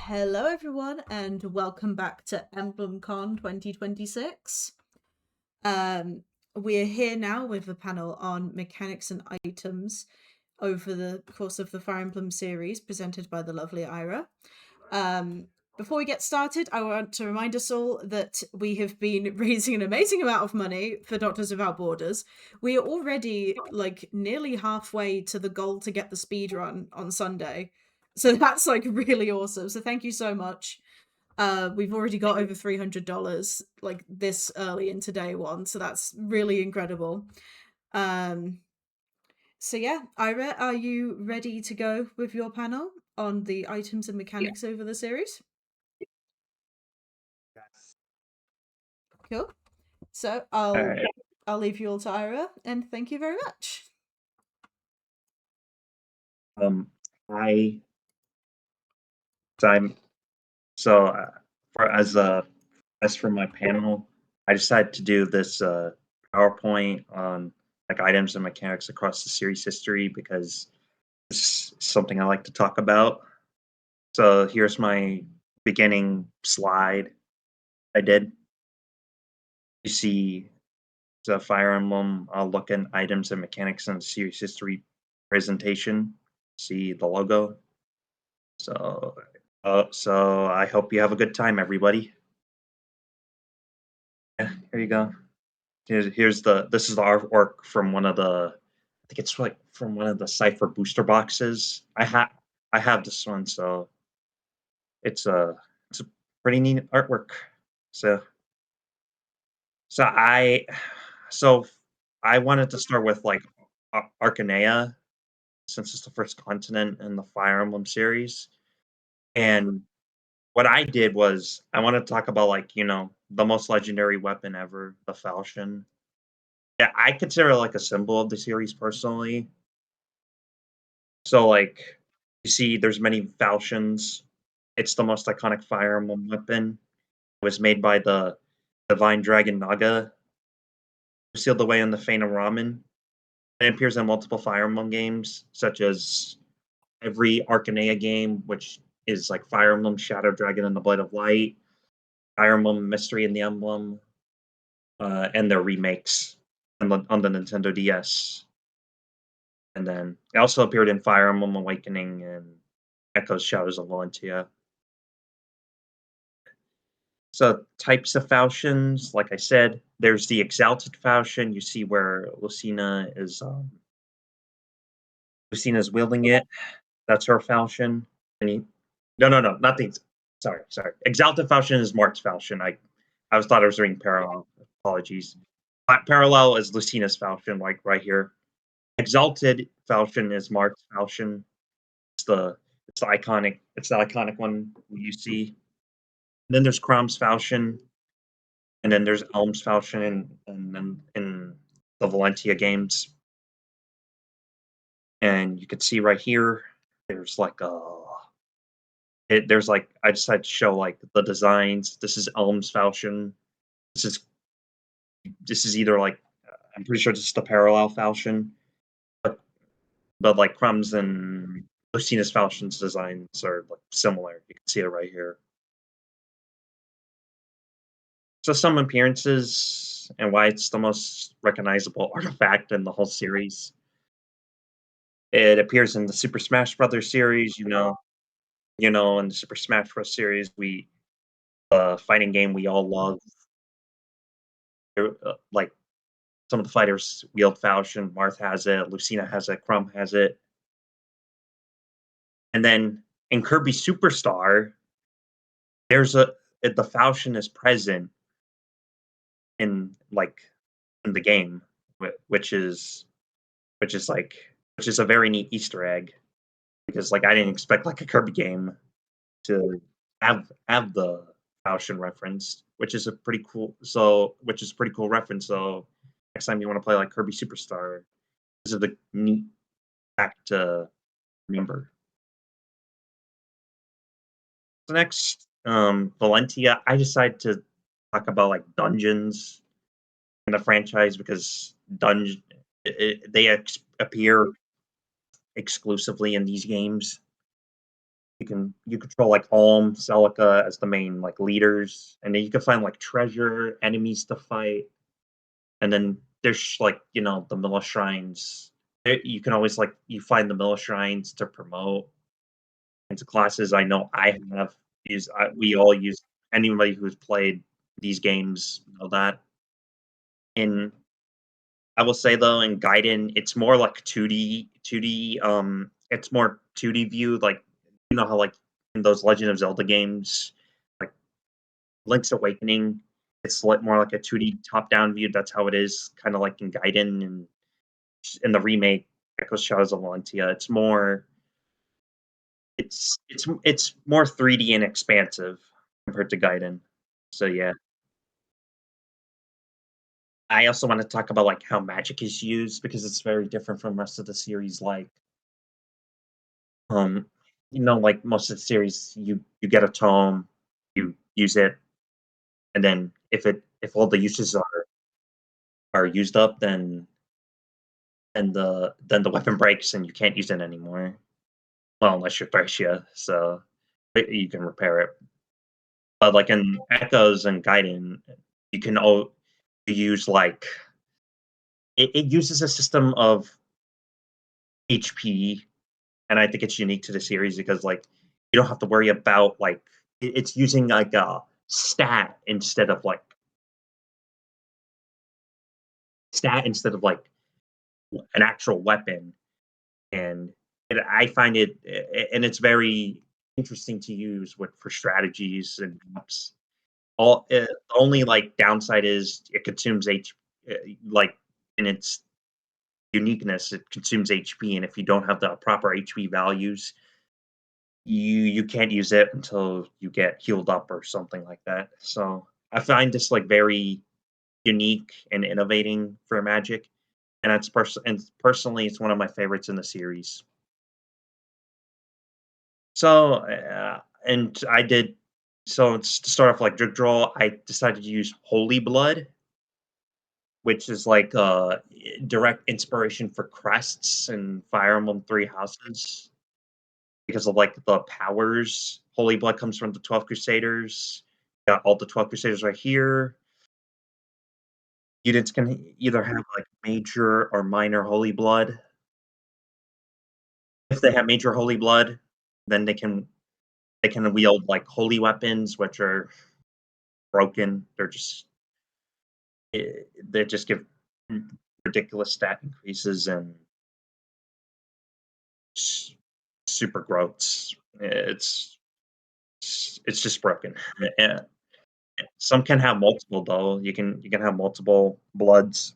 Hello, everyone, and welcome back to EmblemCon 2026. We're here now with a panel on mechanics and items over the course of the Fire Emblem series presented by the lovely Ira. Before we get started, I want to remind us all that we have been raising an amazing amount of money for Doctors Without Borders. We are already nearly halfway to the goal to get the speed run on Sunday. So that's really awesome. So thank you so much. We've already got over $300 this early into day one, so that's really incredible. So yeah, Ira, are you ready to go with your panel on the items and mechanics over the series? Cool. So I'll leave you all to Ira, and thank you very much. I so I'm so for as for my panel, I decided to do this PowerPoint on items and mechanics across the series history because it's something I like to talk about. So here's my beginning slide I did. You see the Fire Emblem look at items and mechanics in the series history presentation. See the logo. So I hope you have a good time, everybody. Yeah, here you go. This is the artwork from one of the, I think it's from one of the Cypher booster boxes. I have this one, so it's a pretty neat artwork. So I wanted to start with Arcanea, since it's the first continent in the Fire Emblem series. And what I did was I wanted to talk about the most legendary weapon ever, the falchion. Yeah, I consider it a symbol of the series personally. So you see there's many falchions. It's the most iconic Fire Emblem weapon. It was made by the divine dragon Naga, who sealed the way in the Fane of Ramen. It appears in multiple Fire Emblem games, such as every Arcanea game, which is like Fire Emblem, Shadow Dragon, and the Blade of Light, Fire Emblem Mystery and the Emblem, and their remakes on the Nintendo DS. And then it also appeared in Fire Emblem Awakening and Echoes Shadows of Valentia. So types of falchions, like I said, there's the Exalted Falchion. You see where Lucina is wielding it. That's her falchion. No, not the. Sorry. Exalted Falchion is Mark's falchion. I thought I was reading Parallel. Apologies. Parallel is Lucina's falchion, like right here. Exalted Falchion is Mark's falchion. It's the iconic one you see. And then there's Crom's falchion, and then there's Elm's falchion, and then in the Valentia games. And you can see right here, there's I decided to show the designs. This is Elm's falchion. This is either I'm pretty sure this is the parallel falchion, but Crum's and Lucina's falchion's designs are similar. You can see it right here. So some appearances and why it's the most recognizable artifact in the whole series. It appears in the Super Smash Brothers series, in the Super Smash Bros. Series, fighting game we all love. Some of the fighters wield falchion. Marth has it, Lucina has it, Crumb has it. And then in Kirby Superstar, the falchion is present in the game, which is a very neat Easter egg, because I didn't expect a Kirby game to have the falchion reference, which is a pretty cool reference. So next time you want to play Kirby Superstar, this is the neat fact to remember. So next, Valentia. I decided to talk about dungeons in the franchise because they appear exclusively in these games. You control like Holm, Celica as the main like leaders, and then you can find like treasure, enemies to fight, and then there's like the Milla shrines. You can always like you find the Milla shrines to promote into classes. I know I have used. We all use anybody who's played these games know that. In I will say though, in Gaiden, it's more like 2D. It's more 2D view. Like how like in those Legend of Zelda games, like Link's Awakening, it's like more like a 2D top-down view. That's how it is, kind of like in Gaiden and in the remake, Echoes Shadows of Valentia. It's more 3D and expansive compared to Gaiden. So yeah. I also want to talk about like how magic is used because it's very different from the rest of the series. Like Um, like most of the series, you get a tome, you use it, and then if all the uses are used up, then the weapon breaks and you can't use it anymore. Well, unless you're Thracia, so you can repair it. But like in Echoes and Gaiden, you can use like it uses a system of HP, and I think it's unique to the series because like you don't have to worry about like it's using like a stat instead of like an actual weapon, and I find and it's very interesting to use with for strategies and maps. The only like downside is it consumes like in its uniqueness, it consumes HP, and if you don't have the proper HP values, you can't use it until you get healed up or something like that. So I find this like very unique and innovating for Magic, and personally, it's one of my favorites in the series. So, and I did to start off like Drip Draw, I decided to use Holy Blood, which is like direct inspiration for crests and Fire Emblem Three Houses because of like the powers. Holy Blood comes from the 12 Crusaders. Got all the 12 Crusaders right here. Units can either have like major or minor Holy Blood. If they have major Holy Blood, then they can wield like holy weapons, which are broken. They just give ridiculous stat increases and s- super growths. It's just broken. Yeah. Some can have multiple though. You can have multiple bloods.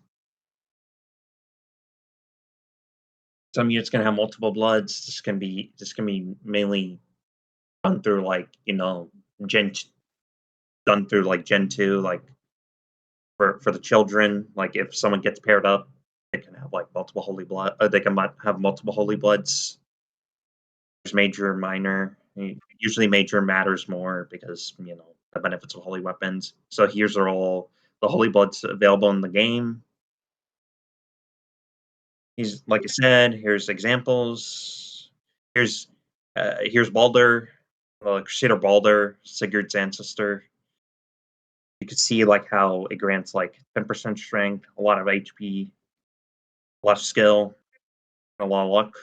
Some units can have multiple bloods. This can be mainly done through like Gen done through like Gen 2, like for the children. Like if someone gets paired up, they can have like multiple holy blood. They can have multiple holy bloods. There's major, minor. Usually, major matters more because the benefits of holy weapons. So here's are all the holy bloods available in the game. He's like I said. Here's examples. Here's here's Balder, Crusader Balder, Sigurd's ancestor. You can see like how it grants like 10% strength, a lot of HP, a lot of skill, a lot of luck.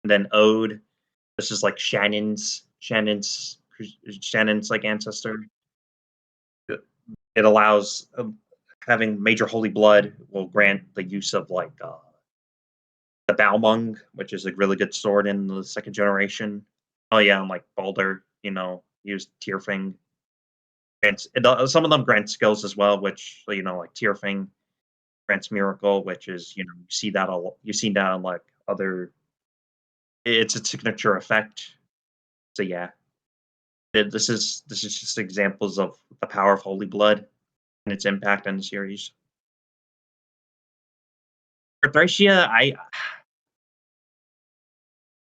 And then Ode, this is like Shannon's like ancestor. It allows having major holy blood will grant the use of like the Balmung, which is a really good sword in the second generation. Oh yeah, and like Balder, use Tierfing. Some of them grant skills as well, which like Tierfing grants Miracle, which is you see that on like other. It's a signature effect. So yeah, this is just examples of the power of Holy Blood and its impact on the series. For Thracia, I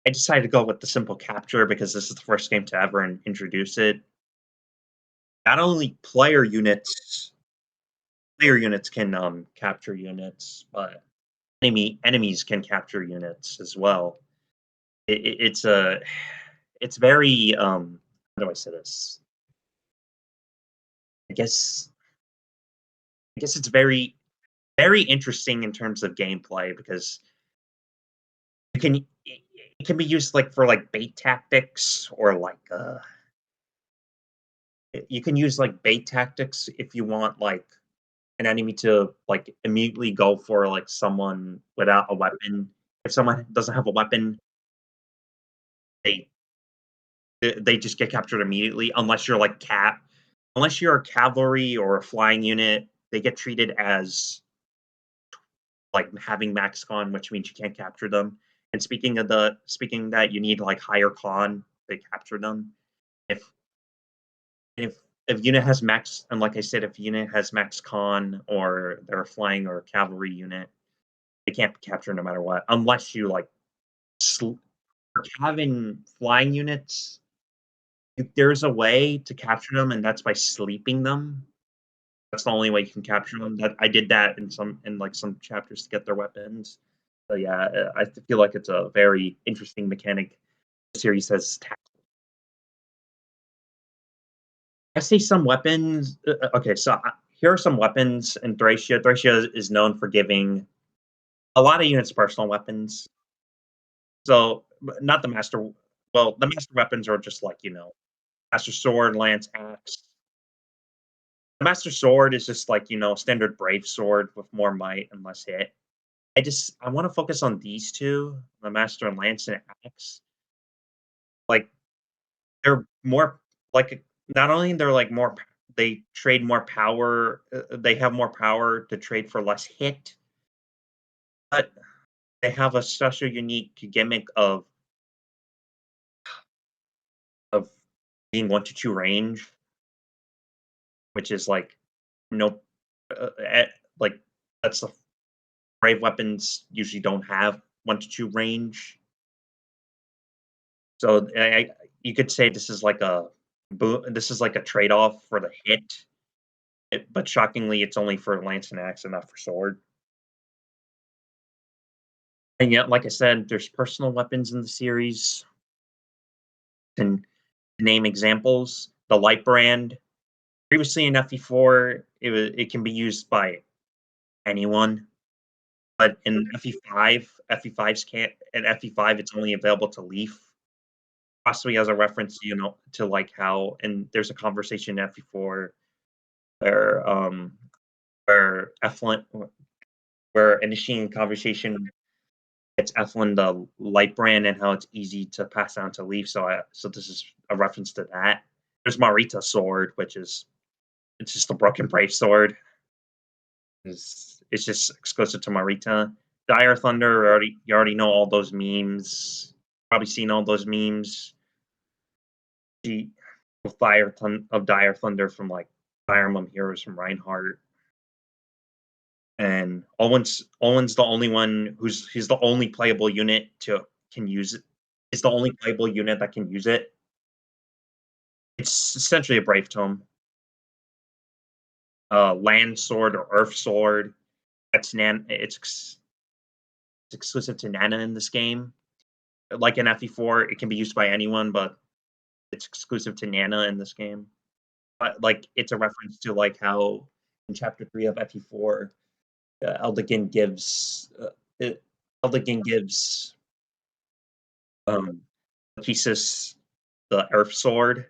decided to go with the simple capture because this is the first game to ever introduce it. Not only player units can capture units, but enemies can capture units as well. It's a it's very how do I say this? I guess I guess it's very interesting in terms of gameplay because you can it can be used like for like bait tactics or like you can use like bait tactics if you want like an enemy to like immediately go for like someone without a weapon. If someone doesn't have a weapon, they they just get captured immediately unless you're like unless you're a cavalry or a flying unit, they get treated as like having max con, which means you can't capture them. And speaking of that, you need like higher con to capture them. If if if unit has max, and like I said, if unit has max con or they're a flying or a cavalry unit, they can't be captured no matter what, unless you like sl- having flying units. If there's a way to capture them, and that's by sleeping them. That's the only way you can capture them. That I did that in like some chapters to get their weapons. So yeah, I feel like it's a very interesting mechanic. The series has. I say some weapons. Okay, so here are some weapons in Thracia. Thracia is known for giving a lot of units personal weapons. So not the master. Well, the master weapons are just like master sword, lance, axe. The master sword is just like standard brave sword with more might and less hit. I want to focus on these two, the master and lance and axe. Like they're more like not only they're like more they trade more power, they have more power to trade for less hit, but they have a special unique gimmick of being 1 to 2 range, which is like no like that's the brave weapons usually don't have 1 to 2 range. So you could say this is like this is like a trade off for the hit. But shockingly, it's only for lance and axe and not for sword. And yet, like I said, there's personal weapons in the series. And name examples, the light brand. Previously in FE4, it can be used by anyone, but in FE5's can't. In FE5, it's only available to Leaf. Possibly as a reference, to like how, and there's a conversation in FE4 where where Eflin, where initiating conversation it's Eflin the light brand and how it's easy to pass down to Leaf. So this is a reference to that. There's Marita's sword, which is it's just a broken brave sword. It's just exclusive to Marita. Dire Thunder, you already know all those memes. Probably seen all those memes. The of Dire Thunder from like Fire Emblem Heroes from Reinhardt. And Owen's the only one he's the only playable unit to can use it. It's the only playable unit that can use it. It's essentially a Brave Tome. Land Sword or Earth Sword. It's exclusive to Nana in this game. Like in FE4, it can be used by anyone, but it's exclusive to Nana in this game. But like it's a reference to like how in Chapter 3 of FE4, Eldigan gives Eldigan gives um, Lachesis the Earth Sword.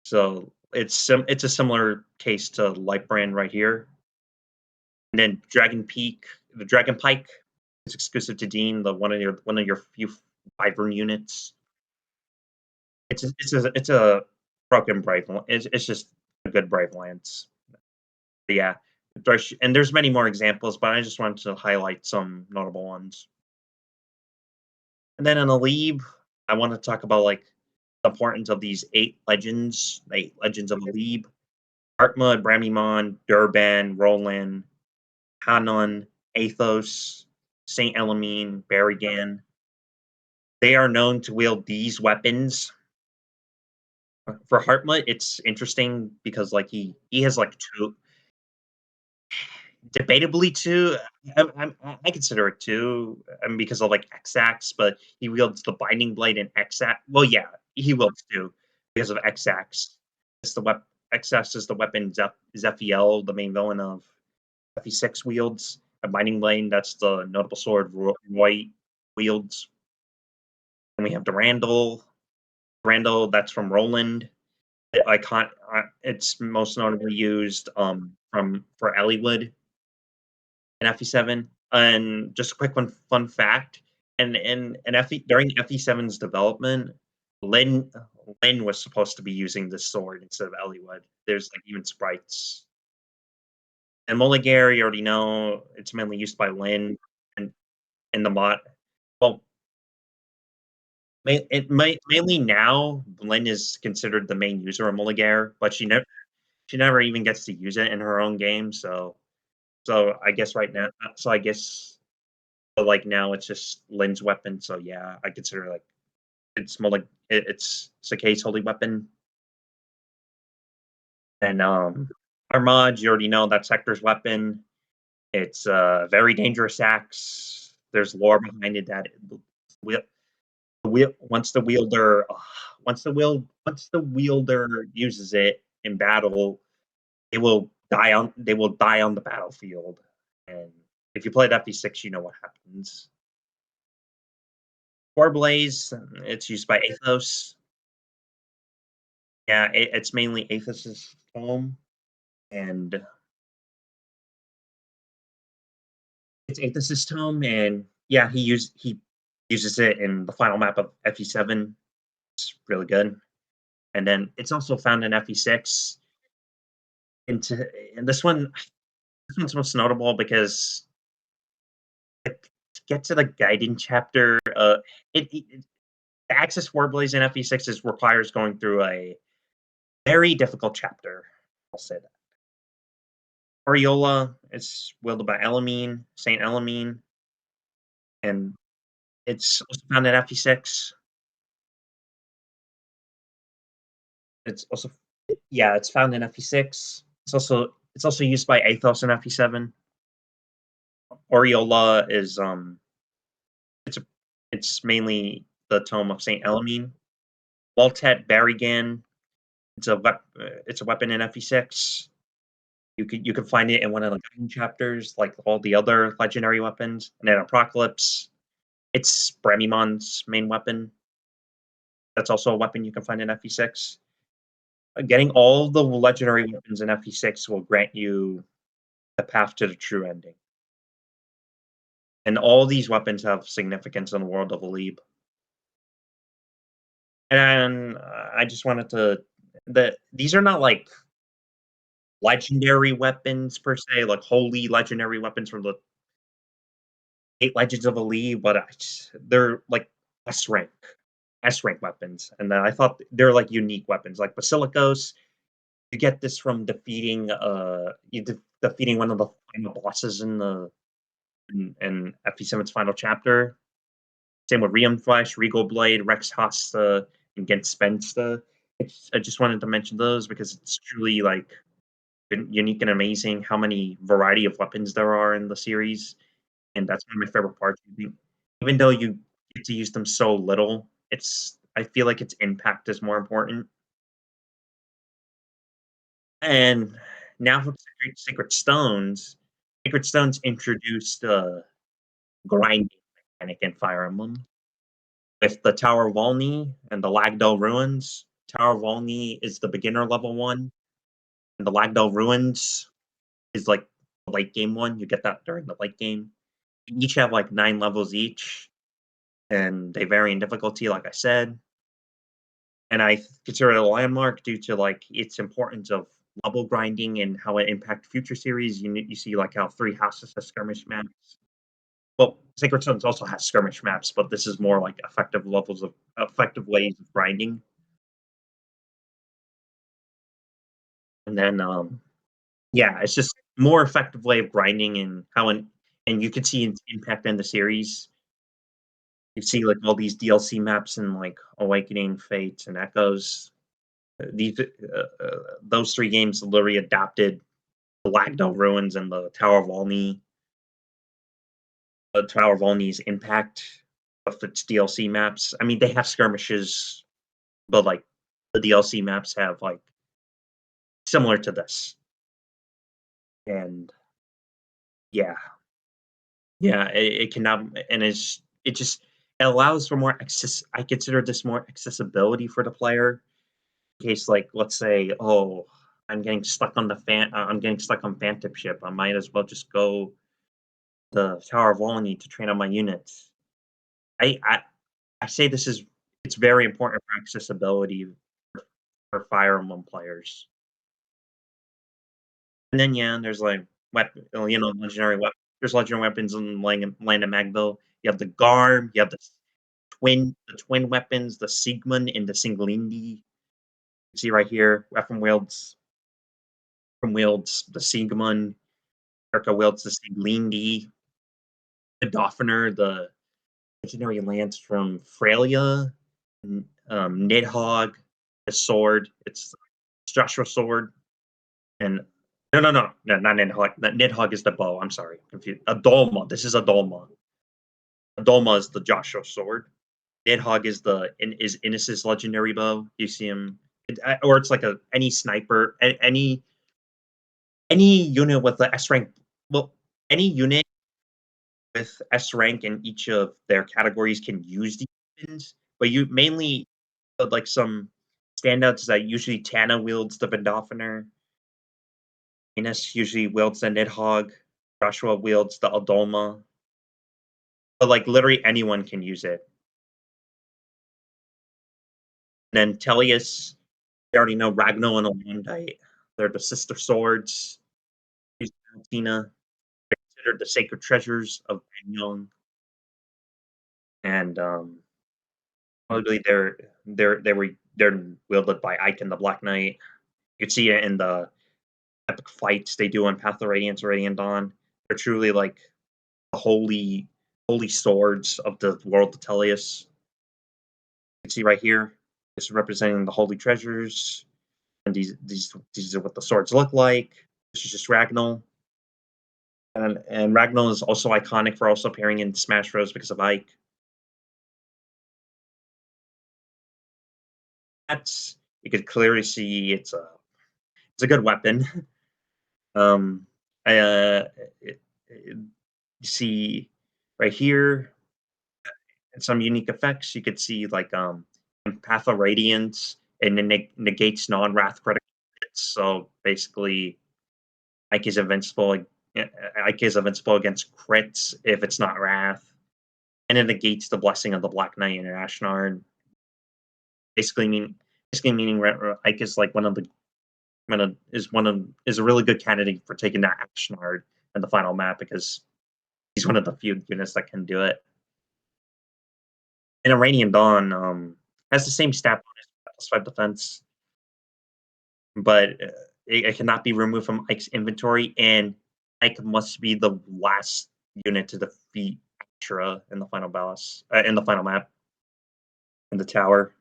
So it's a similar case to Lightbrand right here. And then the Dragon Pike is exclusive to Dean, the one of your few Wyvern units. It's a broken Brave. It's just a good Brave Lance. But yeah, and there's many more examples, but I just wanted to highlight some notable ones. And then in Alib, I want to talk about like the importance of these 8 legends of Alib. Artma, Bramimon, Durban, Roland, Hanon, Athos, Saint Elamine, Barrigan. They are known to wield these weapons. For Hartmut, it's interesting because like he has like two, debatably two. I consider it two, because of like X-Axe, but he wields the Binding Blade and X-Axe. Well, yeah, he wields too because of XX. It's the wep XS is the weapon Zephiel, the main villain of FE6 wields. A Binding Blade, that's the notable sword Roy wields. And we have Durandal, that's from Roland. It's most notably used from for Elliewood in FE7. And just a quick fun fact, and FE during FE7's development, Lynn Lynn was supposed to be using this sword instead of Elliewood. There's like even sprites. And Mulligar, you already know it's mainly used by Lynn and in the mod. Well, mainly now Lynn is considered the main user of Mulligar, but she never even gets to use it in her own game. So I guess right now, so I guess but like now it's just Lynn's weapon. So yeah, I consider like it's more like it's Sakei's holy weapon. And Armad, you already know that's Hector's weapon. It's a very dangerous axe. There's lore behind it that once the wielder uses it in battle, they will die on the battlefield. And if you played FE6, you know what happens. Blaze, it's used by Athos. Yeah, it's mainly Athos's home, and it's Athos's tome, and yeah, he uses it in the final map of FE7. It's really good. And then it's also found in FE6. Into and this one's most notable because to get to the guiding chapter, to access Warblaze in FE6 requires going through a very difficult chapter. I'll say that. Oriola is wielded by Elamine, Saint Elamine, and it's also found in FE6. It's also yeah, it's found in FE6. It's also used by Athos in FE7. Oriola is it's a it's mainly the tome of Saint Elamine. Waltet Barrigan, it's a weapon in FE6. You could find it in one of the guiding chapters, like all the other legendary weapons. And then Apocalypse, it's Bremimon's main weapon. That's also a weapon you can find in FE6. Getting all the legendary weapons in FE6 will grant you the path to the true ending. And all these weapons have significance in the world of Alib. And I just wanted to these are not like legendary weapons per se, like holy legendary weapons from the 8 Legends of Alib, but they're like S rank, S rank weapons. And then I thought they're like unique weapons, like Basilicos. You get this from defeating one of the final bosses in FE7's final chapter. Same with Riam Flash, Regal Blade, Rex Hosta, and Genspensta. I just wanted to mention those because it's truly like unique and amazing how many variety of weapons there are in the series, and that's one of my favorite parts. Even though you get to use them so little, I feel like its impact is more important. And now for Sacred Stones. Sacred Stones introduced grinding mechanic in Fire Emblem with the Tower of Volney and the Lagdal Ruins. Tower of Volney is the beginner level one, and the Lagdal Ruins is like the late game one. You get that during the late game. You each have like 9 levels each, and they vary in difficulty, like I said. And I consider it a landmark due to like its importance of level grinding and how it impacts future series. You see like how Three Houses has skirmish maps. Well, Sacred Stones also has skirmish maps, but this is more like effective ways of grinding. And then yeah, it's just more effective way of grinding and and you can see its impact in the series. You see like all these DLC maps and like Awakening, Fates, and Echoes. Those 3 games literally adapted the Lagdal Ruins and the Tower of Volney. The Tower of Volney's impact of its DLC maps. I mean, they have skirmishes but like the DLC maps have like similar to this. And yeah, yeah, it cannot, and it just it allows for more access. I consider this more accessibility for the player in case, like, let's say, oh, I'm getting stuck on Phantom Ship. I might as well just go the Tower of Olney to train on my units. I I I say this is it's very important for accessibility for Fire Emblem players. And then, yeah, there's, like, legendary weapons in Land of Magville. You have the Garm, you have the twin weapons, the Siegmund and the Singlindi. You see right here, Ephraim wields the Siegmund, Erica wields the Singlindi, the Dauphinor, the legendary lance from Freya, Nidhogg, the sword, it's Joshua's sword, and no, not Nidhogg. Nidhogg is the bow. I'm sorry, confused. A Dolma. This is a Dolma. A Dolma is the Joshua sword. Nidhogg is Innis's legendary bow. You see him, or it's like any sniper, any unit with the S rank. Well, any unit with S rank in each of their categories can use these weapons, but you mainly like some standouts that usually Tana wields the Vidofener. Innis usually wields the Nidhogg. Joshua wields the Adolma. But like literally anyone can use it. And then Tellius, you already know Ragno and Elendite. They're the sister swords. Tina, they're considered the sacred treasures of Young. And probably they're wielded by Ike the Black Knight. You can see it in the epic fights they do on Path of Radiance, Radiant Dawn. They're truly like the holy swords of the world of Tellius. You can see right here, this is representing the holy treasures, and these are what the swords look like. This is just Ragnall, and Ragnall is also iconic for also appearing in Smash Bros because of Ike. That's you could clearly see it's a good weapon. Um, it, you see right here and some unique effects. You could see like Path of Radiance, and then negates non-wrath critical hits. So basically, Ike is invincible. Ike is invincible against crits if it's not wrath, and it negates the blessing of the Black Knight and Ashnard. Basically, basically meaning Ike is like one of is a really good candidate for taking that Ashnard in the final map because he's one of the few units that can do it. And Iranian Dawn has the same stat bonus, +5 defense, but it cannot be removed from Ike's inventory, and Ike must be the last unit to defeat Ashura in the final boss, in the final map, in the tower.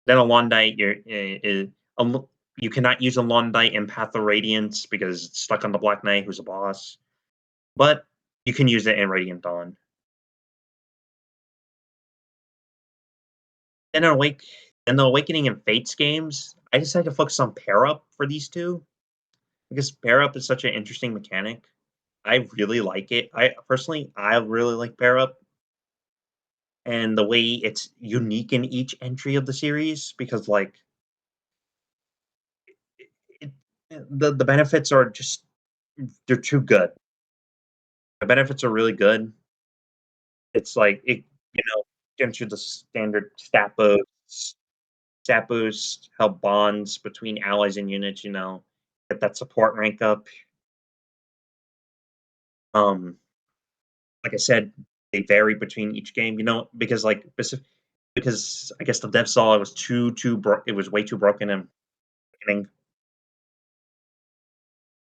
Then Alondite, you cannot use Alondite in Path of Radiance because it's stuck on the Black Knight, who's a boss, but you can use it in Radiant Dawn. Then in the Awakening and Fates games, I decided to focus on pair up for these two because pair up is such an interesting mechanic. I really like it. I really like pair up and the way it's unique in each entry of the series because like it, the benefits are just they're too good. The benefits are really good. It's like it, gives you the standard stat boost, help bonds between allies and units. Get that support rank up. Um, like I said, they vary between each game. Because because I guess the dev saw it was it was way too broken in the beginning.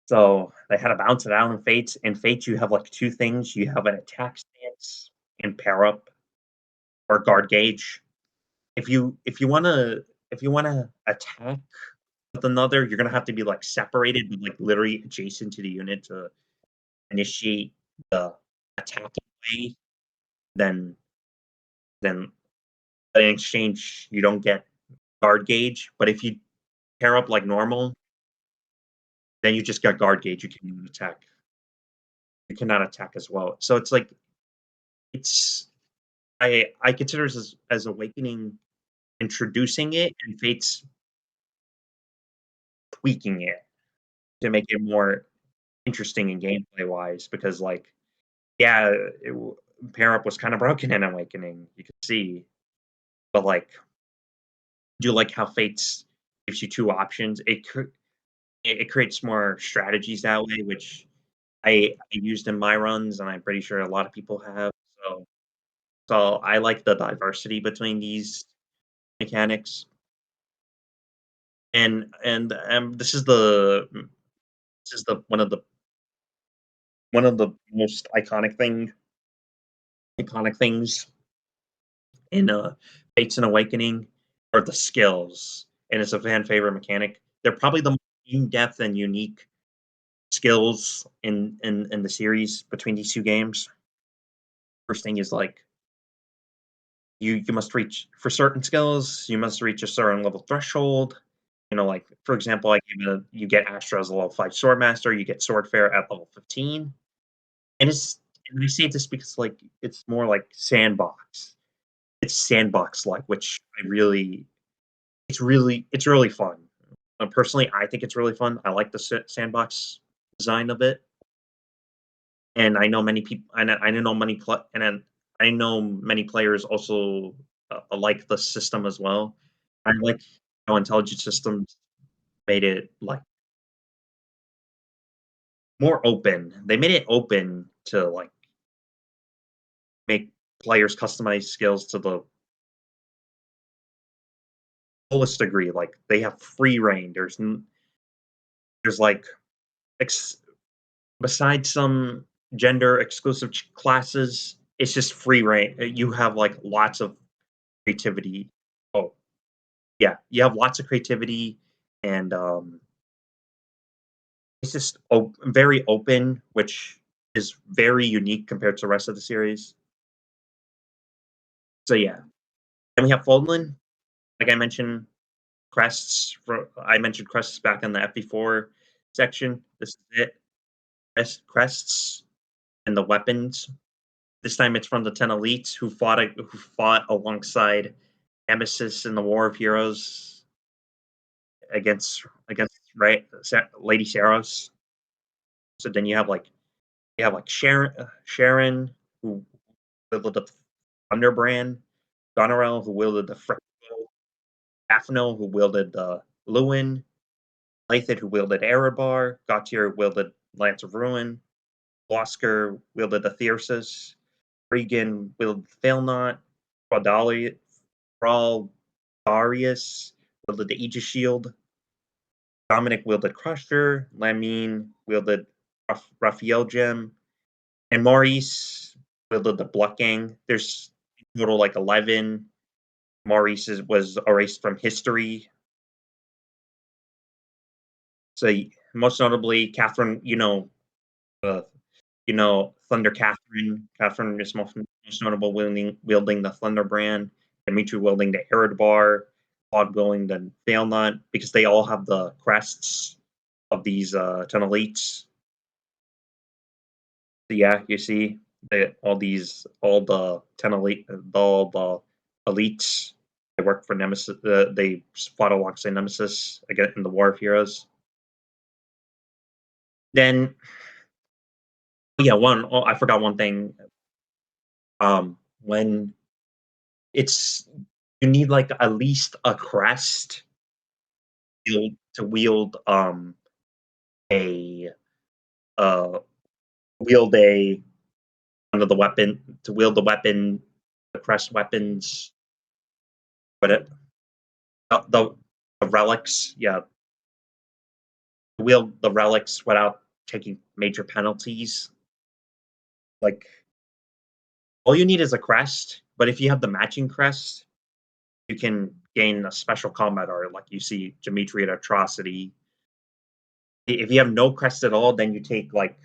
So they had to bounce it out in Fates. In Fates, you have like two things. You have an attack stance and pair up or guard gauge. If you wanna attack with another, you're gonna have to be like separated, but like literally adjacent to the unit to initiate the attack way. Then then in exchange you don't get guard gauge, but if you pair up like normal, then you just got guard gauge, you cannot attack. You cannot attack as well. So it's like it's I consider this as Awakening introducing it and Fate's tweaking it to make it more interesting in gameplay wise because like yeah, pair up was kind of broken in Awakening. You could see, but like, do you like how Fates gives you two options? It creates more strategies that way, which I used in my runs, and I'm pretty sure a lot of people have. So, so I like the diversity between these mechanics, and this is the one of the most iconic things in Fates and Awakening are the skills, and it's a fan favorite mechanic. They're probably the most in depth and unique skills in the series between these two games. First thing is like you must reach for certain skills, you must reach a certain level threshold. You know, like for example, like you get Astra as a level 5 swordmaster, you get Swordfarer at level 15. And it's and I say this because like it's more like sandbox. It's sandbox like, which I really it's really fun. Personally, I think it's really fun. I like the sandbox design of it, and I know many people, and I know many and then I know many players also like the system as well. I like how intelligent systems made it like more open. They made it open to like make players customize skills to the fullest degree. Like they have free reign. There's like ex- besides some gender exclusive classes, it's just free reign. You have like lots of creativity. Oh, yeah, you have lots of creativity, and it's just very open, which is very unique compared to the rest of the series. So yeah, then we have Foldland. Like I mentioned, crests. I mentioned crests back in the FB4 section. This is it. Crests and the weapons. This time it's from the 10 elites who fought alongside Nemesis in the War of Heroes against right Lady Saros. So then you have like Sharon who wielded the Thunderbrand, Goneril who wielded the Fresco, Daphno who wielded the Lewin, Lathan who wielded Erebar, Gautier wielded Lance of Ruin, Oscar wielded the Thyrsus, Regan wielded Failnaught, Fraudali Darius wielded the Aegis Shield, Dominic wielded Crusher, Lamine wielded Raphael Gem, and Maurice wielded the Bluck Gang. There's total like 11. Maurice was erased from history. So most notably, Catherine, uh, Thunder Catherine. Catherine is most notable wielding the Thunderbrand, Dimitri wielding the Arid Bar, Claude wielding the Failnaught, because they all have the crests of these 10 elites. So yeah, you see all the 10 elite, all the elites. They work for Nemesis. They fought alongside Nemesis again in the War of Heroes. Then, yeah, I forgot one thing. When it's you need like at least a crest to wield a uh wield a under the weapon to wield the weapon, the crest weapons, but the relics, yeah, wield the relics without taking major penalties. Like all you need is a crest, but if you have the matching crest, you can gain a special combat art, like you see Dimitri at Atrocity. If you have no crest at all, then you take like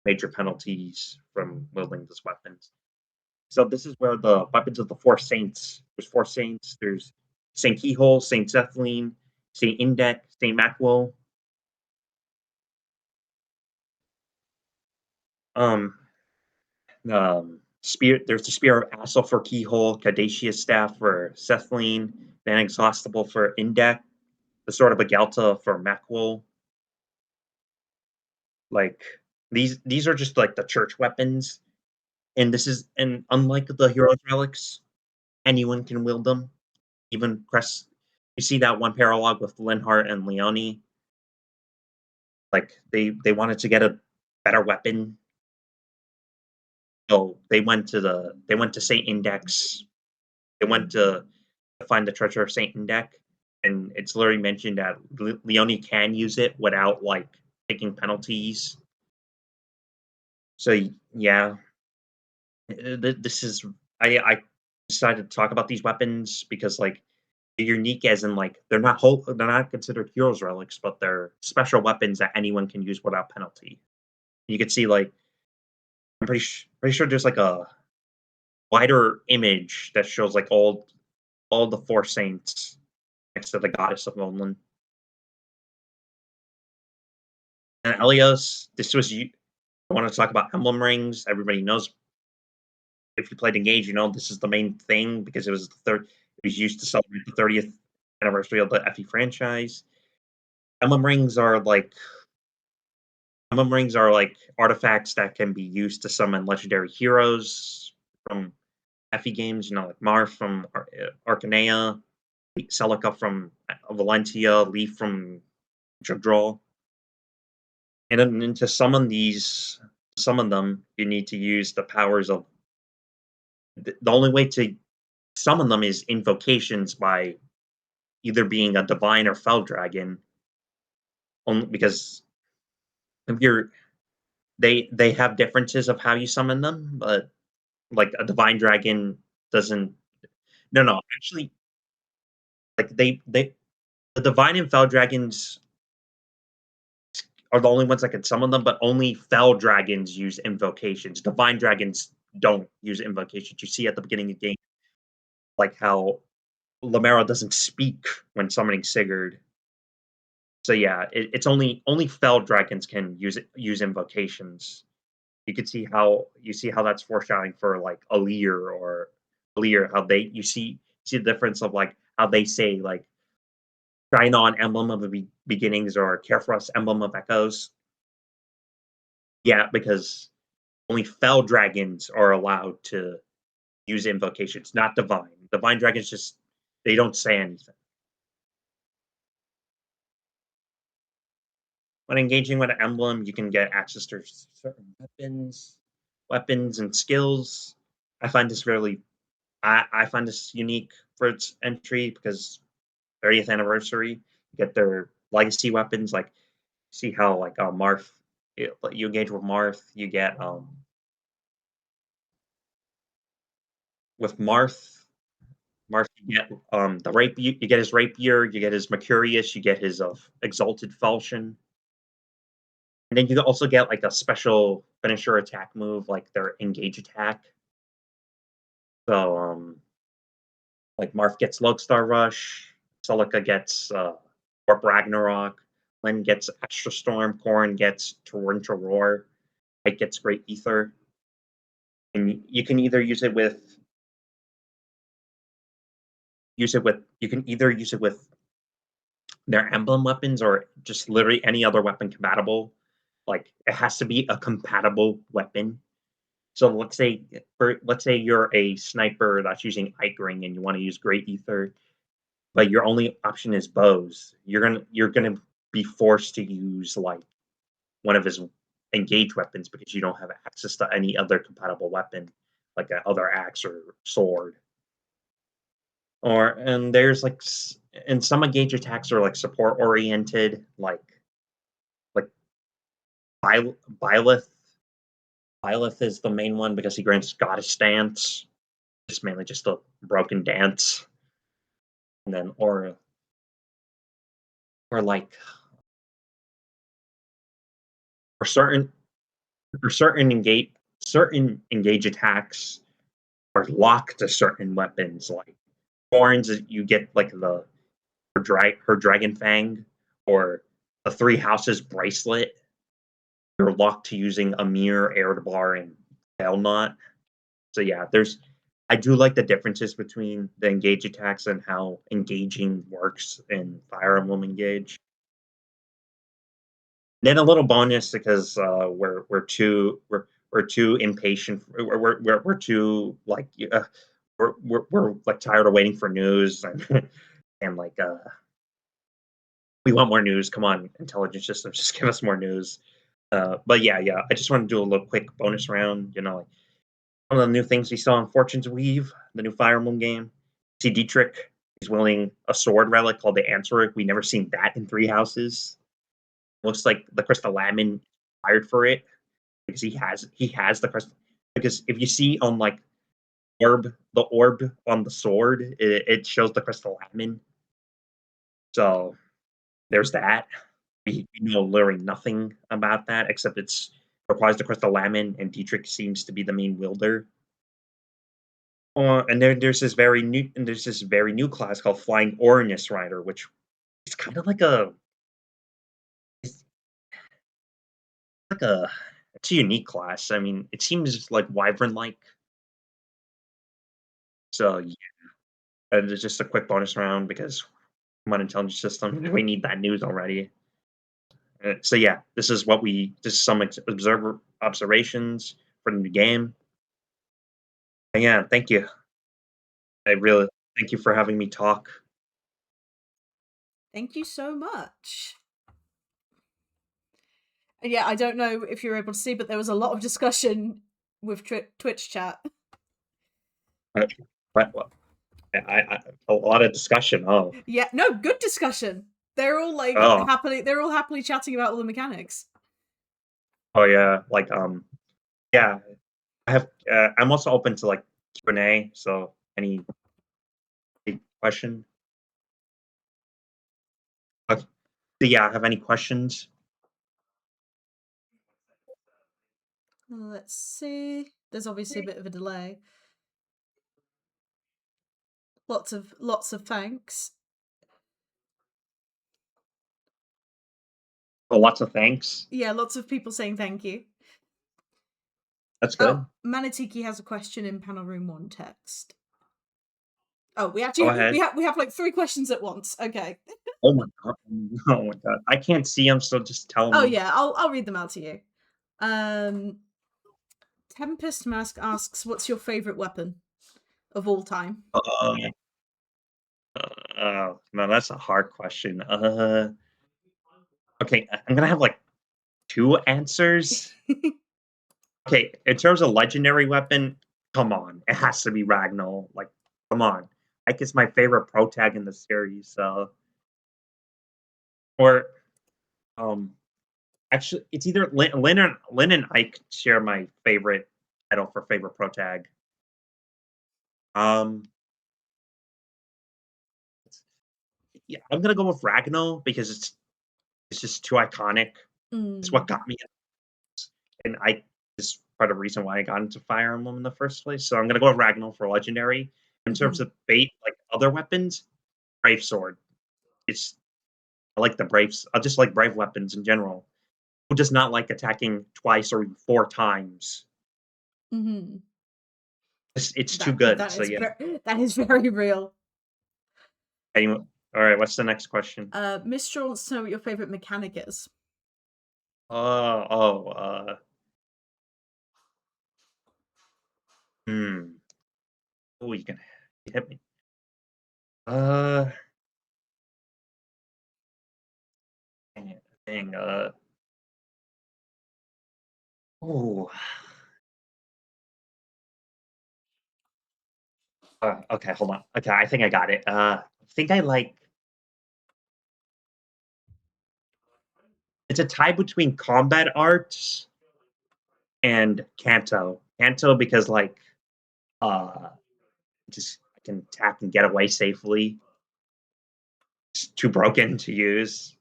major penalties from wielding these weapons. So this is where the weapons of the Four Saints. There's Four Saints. There's Saint Keyhole, Saint Zethlin, Saint Indec, Saint Macwell. Um, Spear. There's the Spear of Assel for Keyhole, Caduceus Staff for Zethlin, Van Exhaustible for Indec, the Sword of Bagalta for Macwell. Like these are just like the church weapons, and unlike the heroes relics, anyone can wield them. Even Crest. You see that one paralogue with Linhart and Leone. Like they wanted to get a better weapon, so they went to Saint Index. They went to find the treasure of Saint Indec, and it's literally mentioned that Leone can use it without like taking penalties. So yeah, this is I decided to talk about these weapons because like they're unique, as in like they're not considered heroes relics, but they're special weapons that anyone can use without penalty. You can see like I'm pretty sure there's like a wider image that shows like all the four saints next to the goddess of Odin. And Elios, this was you. I want to talk about emblem rings. Everybody knows if you played Engage, you know this is the main thing because it was the third. It was used to celebrate the 30th anniversary of the FE franchise. Emblem rings are like emblem rings are like artifacts that can be used to summon legendary heroes from FE games. You know, like Marth from Arcanea, Celica from Valentia, Leaf from Jugdraw. And then to summon them, you need to use the powers of. The only way to summon them is invocations by either being a divine or fell dragon. Only because if you're they have differences of how you summon them, but like a divine dragon doesn't. No, actually, like they the divine and fell dragons are the only ones that can summon them, but only fell dragons use invocations. Divine dragons don't use invocations. You see at the beginning of the game, like how Lamera doesn't speak when summoning Sigurd. So yeah, it's only fell dragons can use invocations. You see how that's foreshadowing for like Alir, how they see the difference of like how they say like shine on emblem of the beginnings or care for us emblem of echoes. Yeah, because only fell dragons are allowed to use invocations, not divine. Divine dragons just they don't say anything. When engaging with an emblem, you can get access to certain weapons and skills. I find this really, I find this unique for its entry because 30th anniversary, you get their legacy weapons. Like, see how like Marth, you engage with Marth, you get with Marth, you get the rapier, you get his rapier, you get his Mercurius, you get his exalted falchion. And then you also get like a special finisher attack move, like their engage attack. So, like Marth gets Lodestar Rush, Celica gets Warp Ragnarok, Lyn gets Extra Storm, Corrin gets Torrential Roar, Ike gets Great Ether. And you can either use it with you can either use it with their emblem weapons or just literally any other weapon compatible. Like it has to be a compatible weapon. So let's say you're a sniper that's using Ike Ring and you want to use Great Ether, but your only option is bows. You're gonna be forced to use like one of his engage weapons because you don't have access to any other compatible weapon, like other axe or sword. And there's like and some engage attacks are like support oriented, like Byleth. Byleth is the main one because he grants Goddess Stance. It's mainly just a broken dance. And then or like for certain engage attacks are locked to certain weapons. Like horns, you get like her dragon fang, or the three houses bracelet. You're locked to using a mirror, air to bar, and tail knot. So yeah, I do like the differences between the engage attacks and how engaging works in Fire Emblem Engage. Then a little bonus because we're too impatient. We're too like we're like tired of waiting for news and and like we want more news. Come on, intelligence systems, just give us more news. But yeah, I just want to do a little quick bonus round. Like one of the new things we saw in Fortune's Weave, the new Fire Emblem game. See Dietrich, he's wielding a sword relic called the Answeric. We never seen that in Three Houses. Looks like the Crystal Lamin hired for it because he has the crystal. Because if you see on like the orb on the sword, it shows the Crystal Lamin. So there's that. We know literally nothing about that except it's requires the Crystal Lamin, and Dietrich seems to be the main wielder. And there's this very new class called Flying Ornus Rider, which is kind of like it's like a it's a unique class. I mean, it seems like Wyvern like. So yeah, it's just a quick bonus round because come on, intelligence system, we need that news already. So yeah, this is some observations for the new game. And yeah, thank you. I really thank you for having me talk. Thank you so much. And yeah, I don't know if you're able to see, but there was a lot of discussion with Twitch chat. Uh, what I a lot of discussion. Oh, Yeah, no, good discussion. They're all like oh, happily. They're all happily chatting about all the mechanics. oh yeah. Like yeah. I'm also open to like Q&A. So any question? Okay. So yeah, have any questions? Let's see. There's obviously a bit of a delay. Lots of thanks. Oh, lots of thanks. Yeah, lots of people saying thank you. That's Oh, good. Manatiki has a question in panel room 1 text. Oh, we Go actually ahead. we have like 3 questions at once. Okay. Oh my god. Oh my god. I can't see them, so just tell Oh me. yeah, I'll read them out to you. Tempest Mask asks, "What's your favorite weapon of all time?" Uh, no, that's a hard question. Okay, I'm gonna have like two answers. Okay, in terms of legendary weapon, come on, it has to be Ragnar. Like, come on, like it's my favorite pro tag in the series. So, or um, actually, it's either Lynn and Ike share my favorite title for favorite pro tag. Um, yeah, I'm gonna go with Ragnar because it's just too iconic. It's what Mm. got me, and I is part of the reason why I got into Fire Emblem in the first place. So I'm gonna go with Ragnar for legendary. In terms Mhm. of bait, like other weapons, Brave Sword. It's I like the Braves. I just like brave weapons in general. Who does not like attacking twice or even four times? Mhm. It's too good. So yeah. That is very real. Anyway, all right. What's the next question? Mistral wants to know what your favorite mechanic is. Uh oh. Hmm. Oh, you can hit me. Uh. Dang it. Dang. Oh. Okay. Hold on. Okay. I think I got it. I think I like. It's a tie between combat arts and Kanto. Kanto because like uh just I can attack and get away safely. It's too broken to use,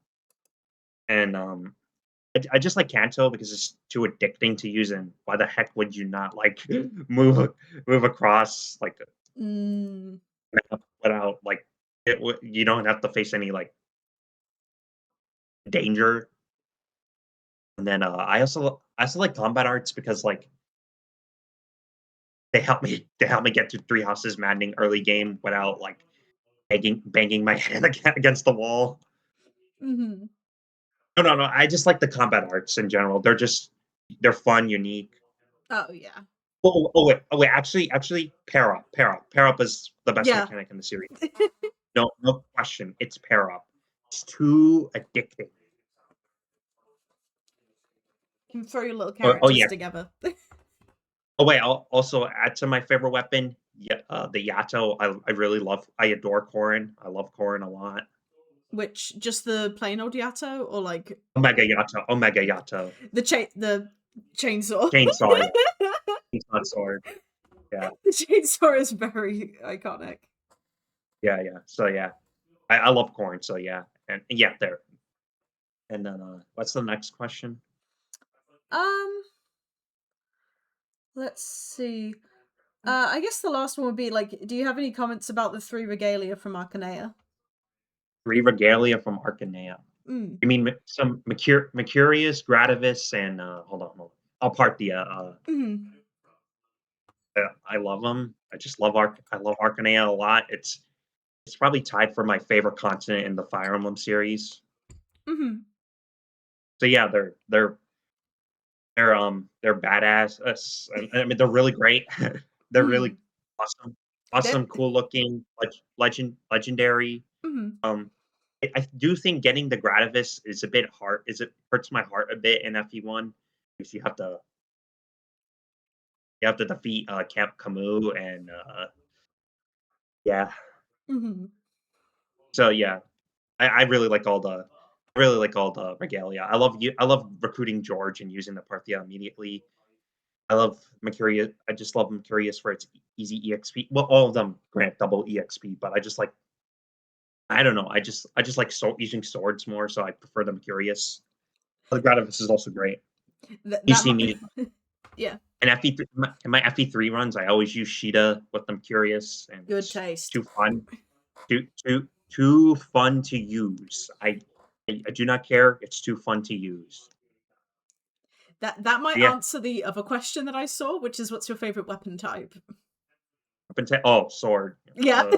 and I just like Kanto because it's too addicting to use. And why the heck would you not like move move across like Mm. map without like you don't have to face any like danger. And then I also like combat arts because like they help me get to three houses maddening early game without like banging my head against the wall. Hmm. No, no, no. I just like the combat arts in general. They're fun, unique. Oh yeah. Oh wait. Actually, pair up is the best Yeah. mechanic in the series. No, no question. It's pair up. It's too addicting. Can throw your little Oh characters yeah. together. Oh wait. I'll also add to my favorite weapon. Yeah, the Yato. I adore Korin. I love Korin a lot. Which, just the plain old Yato, or like Omega Yato. Omega Yato. the chainsaw? Chainsaw. Yeah. Chainsaw sword. Yeah. The chainsaw is very iconic. Yeah. Yeah. So yeah, I love Korin. So yeah, and yeah, there. And then what's the next question? Um, let's see. I guess the last one would be like, do you have any comments about the three regalia from Arcanea? Three regalia from Arcanea. Mm. You mean some Mercurius, Gradavis, and hold on. Alparthia. Mm. I love them. I love Arcanea a lot. It's probably tied for my favorite continent in the Fire Emblem series. Mm. So yeah, they're badass. I mean, they're really great. They're really Mm. awesome, That. cool looking, like legendary. Mm. Um, I do think getting the Gradavis is a bit hard. Is it hurts my heart a bit in FE1 because you have to defeat Camp Camus and yeah. Mm. So yeah, I really like all the regalia. I love recruiting George and using the Parthia immediately. I love Mercurius. I just love Mercurius for its easy EXP. Well, all of them grant double EXP, but I don't know. I just like using swords more, so I prefer the Mercurius. The Gradavis is also great. You That see might. me Yeah. in FE3, in my FE3 runs. I always use Sheeta with them Curious, and Good it's taste. too fun, too fun to use. I do not care. It's too fun to use. That might Yeah, answer the other question that I saw, which is what's your favorite weapon type? oh, sword. Yeah. Uh,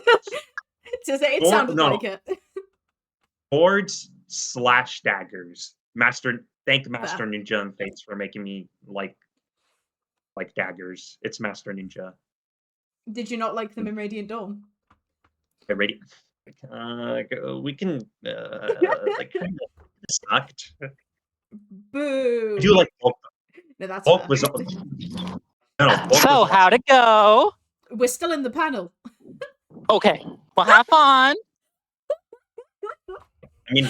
It sword. sounded No, no. like it. Swords slash daggers. Thank Fair. Master Ninja and Fates for making me like daggers. It's Master Ninja. Did you not like them in Radiant Dawn? Get ready. We can. Like kind of sucked. I do Boo. like Volk. No, that's Volk fair. was no, Volk was So, how'd awesome. it go? We're still in the panel. Okay, well, have fun. I mean,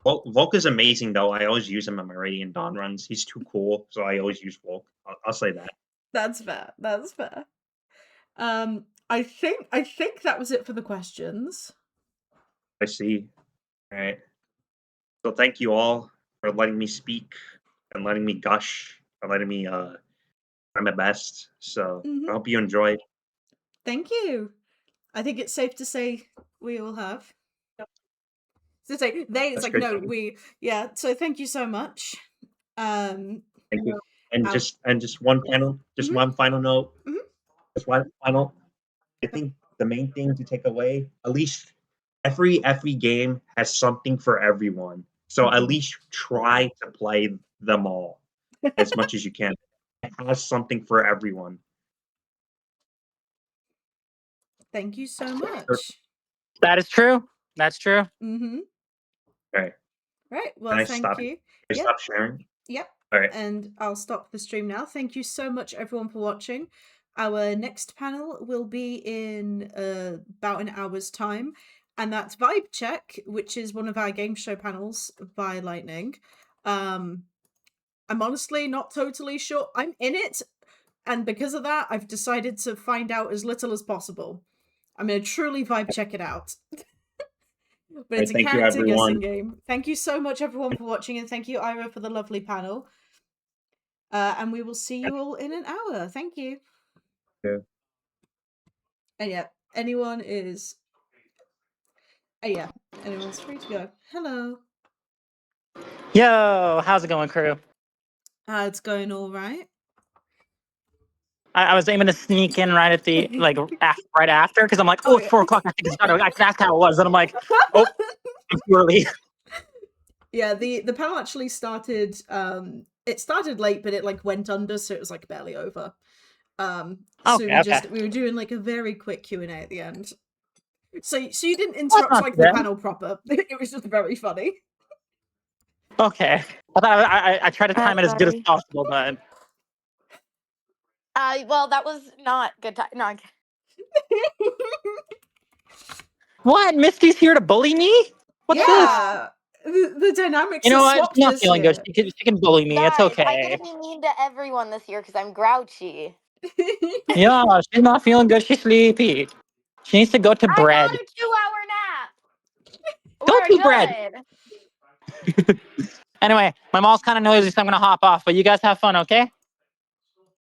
Volk is amazing though. I always use him in my Radiant Dawn runs. He's too cool, so I always use Volk. I'll say that. That's fair. That's fair. I think that was it for the questions. I see. All right. So thank you all for letting me speak and letting me gush and letting me try my best. So I Hmm. hope you enjoyed. Thank you. I think it's safe to say we all have. To say they, it's That's like great. no, we. Yeah. So thank you so much. Um. Thank you. And I'll, just mhm, one final note. mhm. Just one final. I think the main thing to take away, at least every game has something for everyone. So at Mhm. least try to play them all as much as you can. It has something for everyone. Thank you so Sure. much. That is true. That's true. Mm-hmm. Okay. Right. Well, Can I thank stop? you. I Yep. stop sharing? Yep. All right. And I'll stop the stream now. Thank you so much, everyone, for watching. Our next panel will be in about an hour's time, and that's Vibe Check, which is one of our game show panels by Lightning. I'm honestly not totally sure. I'm in it, and because of that, I've decided to find out as little as possible. I'm going to truly vibe check it out. But All it's right. a Thank you, character guessing everyone. game. Thank you so much, everyone, for watching, and thank you, Ira, for the lovely panel. And we will see you all in an hour. Thank you. Yeah. And yeah, anyone is Yeah, anyone's free to go. Hello. Yo, how's it going, crew? It's going all right. I was aiming to sneak in right at the right after because I'm like, Oh, oh, it's 4 o'clock. I think it's done. That's how it was. And I'm like, oh, I'm too early. Yeah, the panel actually started. It started late, but it like went under, so it was like barely over. So Okay. we were doing like a very quick Q&A at the end. So you didn't Well, interrupt that's not like too the bad. panel proper. It was just very funny. Okay. I tried to time it as good as Sorry. possible, but Well, that was not good time. No, what? Misty's here to bully me? What's this? Yeah, the dynamics You know are what? swapped She's not this feeling good. year. She can bully me. It's guys, I okay. get to be mean to everyone this year because I'm grouchy. Yeah, she's not feeling good. She's sleepy. She needs to go to I bed. got a 2-hour nap. Don't We're do bread. good. Anyway, my mom's kind of noisy, so I'm gonna hop off. But you guys have fun, okay?